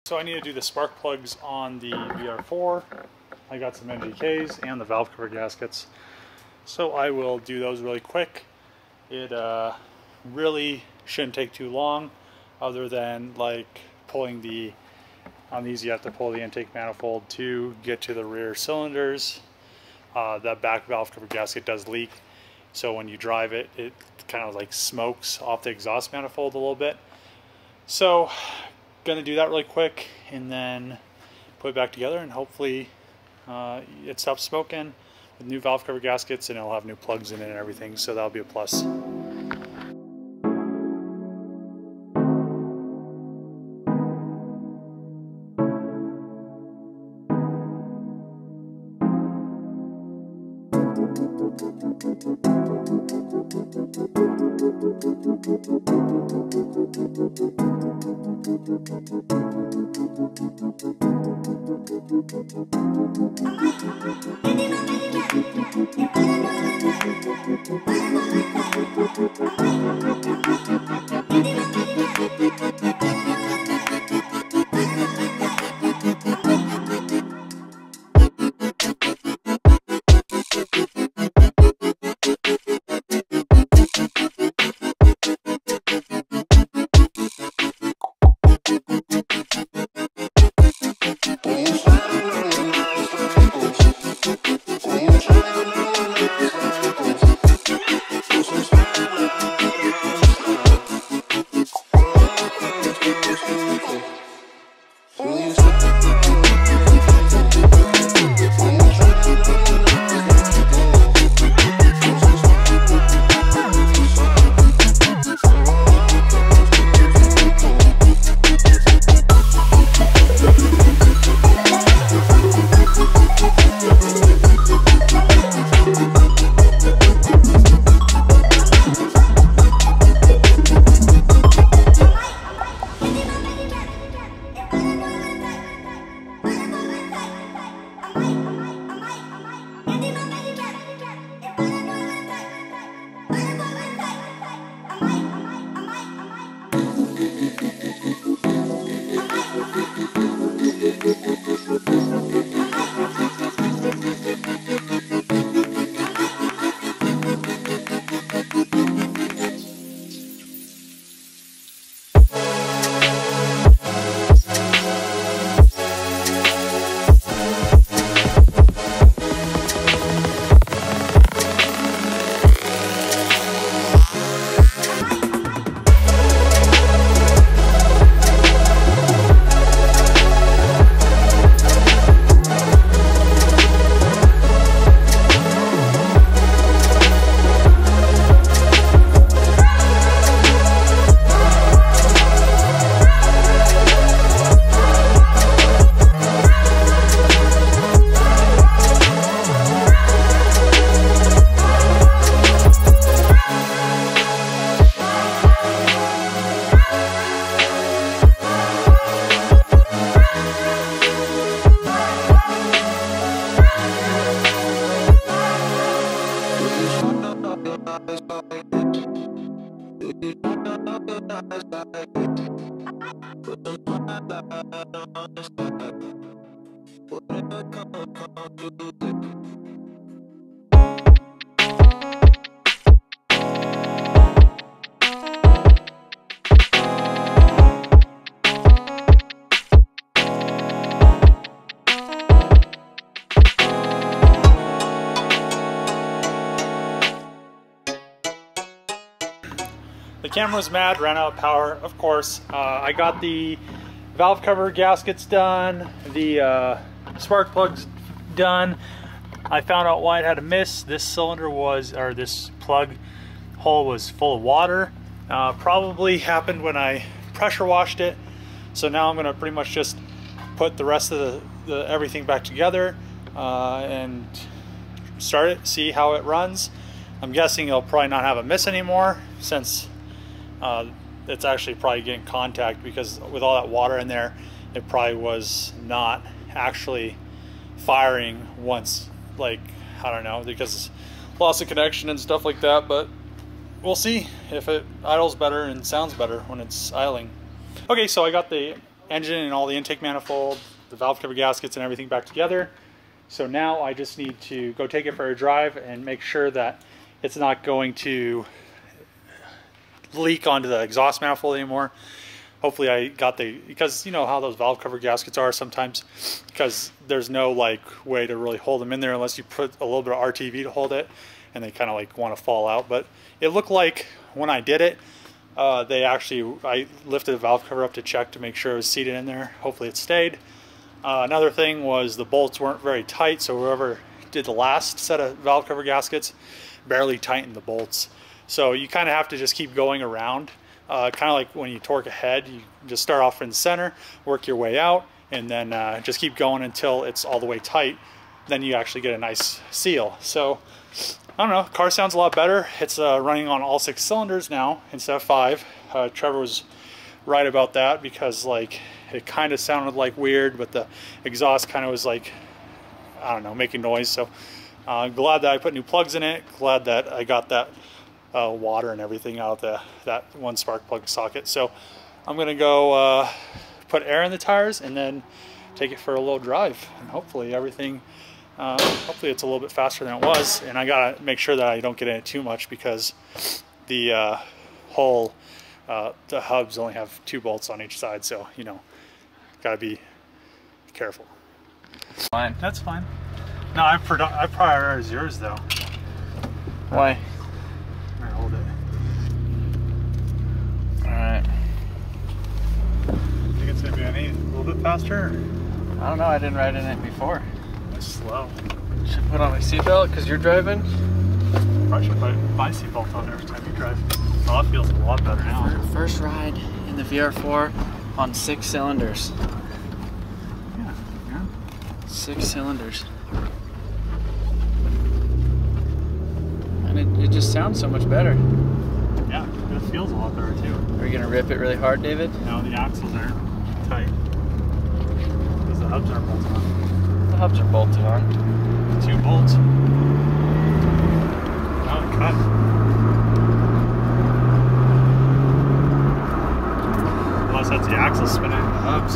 So I need to do the spark plugs on the VR4. I got some MGKs and the valve cover gaskets. So I will do those really quick. It really shouldn't take too long, other than like pulling the, on these you have to pull the intake manifold to get to the rear cylinders. That back valve cover gasket does leak, so when you drive it, it kind of like smokes off the exhaust manifold a little bit. So gonna do that really quick and then put it back together, and hopefully it stops smoking with new valve cover gaskets, and it'll have new plugs in it and everything, so that'll be a plus. The camera's mad, ran out of power, of course. I got the valve cover gaskets done, the spark plugs done. I found out why it had a miss. This cylinder was, or this plug hole was full of water. Probably happened when I pressure washed it. So now I'm gonna pretty much just put the rest of the everything back together and start it, see how it runs. I'm guessing it'll probably not have a miss anymore, since it's actually probably getting contact, because with all that water in there, it probably was not actually firing once, like, I don't know, because loss of connection and stuff like that. But we'll see if it idles better and sounds better when it's idling. Okay, so I got the engine and all the intake manifold, the valve cover gaskets and everything back together. So now I just need to go take it for a drive and make sure that it's not going to leak onto the exhaust manifold anymore. Hopefully I got because you know how those valve cover gaskets are sometimes, because there's no like way to really hold them in there unless you put a little bit of RTV to hold it, and they kind of like want to fall out. But it looked like when I did it, I lifted the valve cover up to check to make sure it was seated in there. Hopefully it stayed. Another thing was the bolts weren't very tight, so whoever did the last set of valve cover gaskets barely tightened the bolts. So you kind of have to just keep going around. Kind of like when you torque a head, you just start off in the center, work your way out, and then just keep going until it's all the way tight. Then you actually get a nice seal. So I don't know, car sounds a lot better. It's running on all 6 cylinders now instead of 5. Trevor was right about that, because like it kind of sounded like weird, but the exhaust kind of was like, I don't know, making noise. So glad that I put new plugs in it. Glad that I got that water and everything out of that one spark plug socket. So I'm gonna go put air in the tires and then take it for a little drive, and hopefully everything hopefully it's a little bit faster than it was. And I gotta make sure that I don't get in it too much, because the the hubs only have 2 bolts on each side, so you know, gotta be careful. Fine. That's fine. No, I prioritize yours though. Why? Hold it. Alright. Think it's gonna be a little bit faster? I don't know, I didn't ride in it before. It's slow. Should put on my seatbelt because you're driving? Probably should put my seatbelt on every time you drive. Oh, that feels a lot better now. First ride in the VR4 on 6 cylinders. Yeah, yeah. 6 cylinders. And it just sounds so much better. Yeah, it feels a lot better too. Are you gonna rip it really hard, David? No, the axles are tight. Because the hubs are bolted on. The hubs are bolted on. 2 bolts. Oh, cut. Unless that's the axles spinning in the hubs.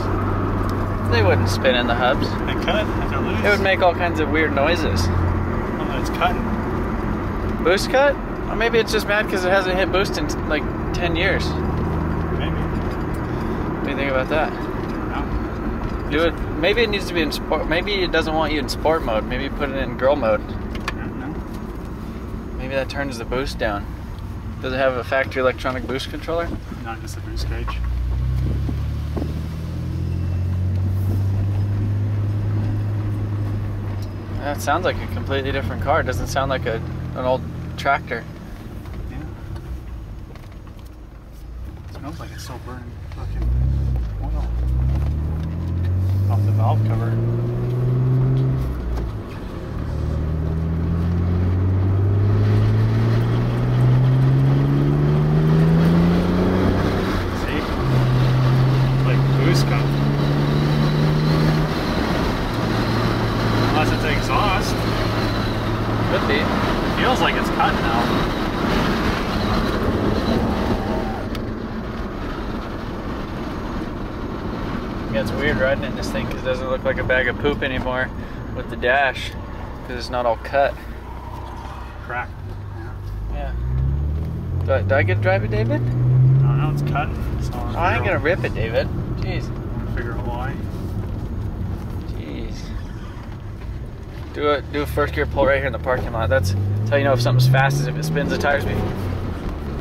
They wouldn't spin in the hubs. They cut if they're loose. It would make all kinds of weird noises. Oh, it's cutting. Boost cut? Or maybe it's just mad because it hasn't hit boost in like 10 years. Maybe. What do you think about that? No. Do it. Maybe it needs to be in sport. Maybe it doesn't want you in sport mode. Maybe put it in girl mode. No. Maybe that turns the boost down. Does it have a factory electronic boost controller? Not just a boost gauge. That sounds like a completely different car. It doesn't sound like an old tractor. Yeah. It smells like it's still burning fucking oil off the valve cover. See? Like boost cut. Unless it's exhaust. Could be. Feels like it's cut now. Yeah, it's weird riding in this thing because it doesn't look like a bag of poop anymore with the dash because it's not all cut. Crack. Yeah. Do I get to drive it, David? No, no, it's cut. So I ain't gonna rip it, David. Jeez. Figure out why. Jeez. Do a first gear pull right here in the parking lot. That's how you know if something's fast, is if it spins the tires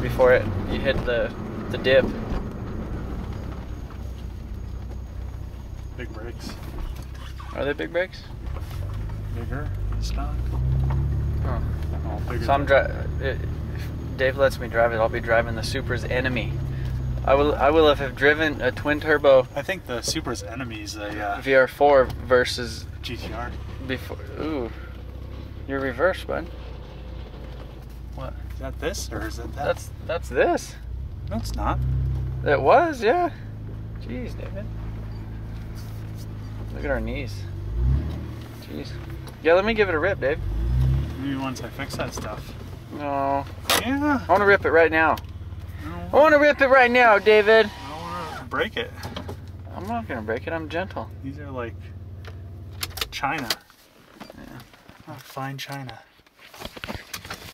before you hit the dip. Big brakes. Are they big brakes? Bigger than stock. Oh. Oh, bigger. So if Dave lets me drive it, I'll be driving the Supra's Enemy. I will have driven a twin turbo. I think the Supra's Enemy is a VR4 versus GTR. before. Ooh, you're reverse, bud. What? Is that this or is it that? That's this. No, it's not. It was, yeah. Jeez, David. Look at our knees. Jeez. Yeah, let me give it a rip, Dave. Maybe once I fix that stuff. No. Yeah. I want to rip it right now. No. I want to rip it right now, David. I don't want to break it. I'm not gonna break it. I'm gentle. These are like china. Yeah. Oh, fine china.